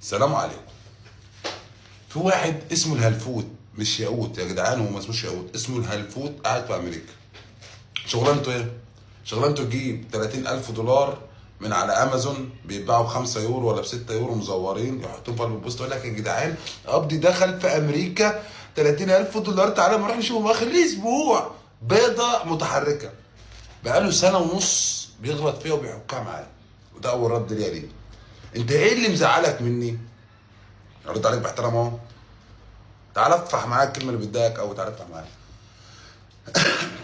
السلام عليكم. في واحد اسمه الهلفوت، مش ياقوت يا جدعان، هو ما اسموش ياقوت، اسمه الهلفوت، قاعد في امريكا. شغلانته ايه؟ شغلانته تجيب 30,000 دولار من على امازون، بيتباعوا ب 5 يورو ولا ب 6 يورو مزورين، يحطوهم في قلب البوست، يقول لك يا جدعان قبضي دخل في امريكا 30,000 دولار، تعالى نروح نشوفهم اخر الاسبوع. بيضه متحركه، بقاله سنه ونص بيغلط فيها وبيحكها معايا، وده اول رد ليا ليه. انت ايه اللي مزعلك مني؟ ارد عليك باحترام اهو. تعال افتح معاك الكلمه اللي بتضايقك، او تعال افتح معاك.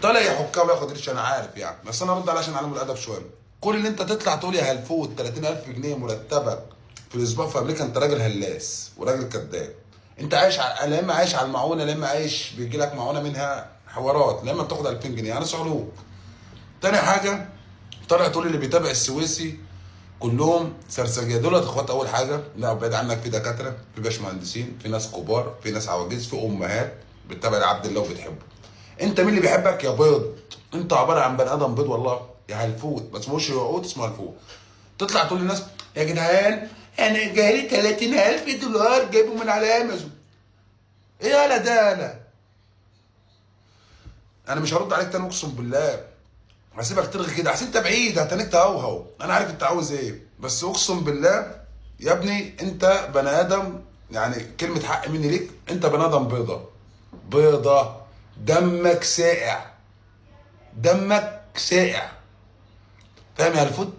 طالع يحكها وياخد ريش، انا عارف يعني، بس انا ارد عليه عشان اعلمه الادب شويه. كل اللي انت تطلع تقول يا هلفوت 30,000 جنيه مرتبك في الاسبوع في امريكا، انت راجل هلاس وراجل كذاب. انت عايش على، لا اما عايش على المعونه، لا اما عايش بيجي لك معونه منها حوارات، لا اما بتاخد 2000 جنيه انا صعلوك. تاني حاجه، طالع تقول اللي بيتابع السويسي كلهم سرسجيه، دول اخوات. اول حاجه، لا بعيد عنك، في دكاتره، في باشمهندسين، في ناس كبار، في ناس عواجيز، في امهات بتتابع لعبد الله وبتحبه. انت مين اللي بيحبك يا بيض؟ انت عباره عن بني ادم بيض والله يا هلفوت، ما اسمهوش ياقوت، اسمه هلفوت. تطلع تقول للناس يا جدعان انا جايلي 30,000 دولار جايبهم من على امازون. ايه يالا ده؟ انا مش هرد عليك تاني اقسم بالله، هسيبك ترغي كده، عشان انت بعيد هتنك تهوهو، انا عارف انت عاوز ايه، بس اقسم بالله يا ابني انت بني ادم، يعني كلمه حق مني ليك، انت بني ادم بيضه، بيضه، دمك ساقع، دمك ساقع، فاهم يا الفوت؟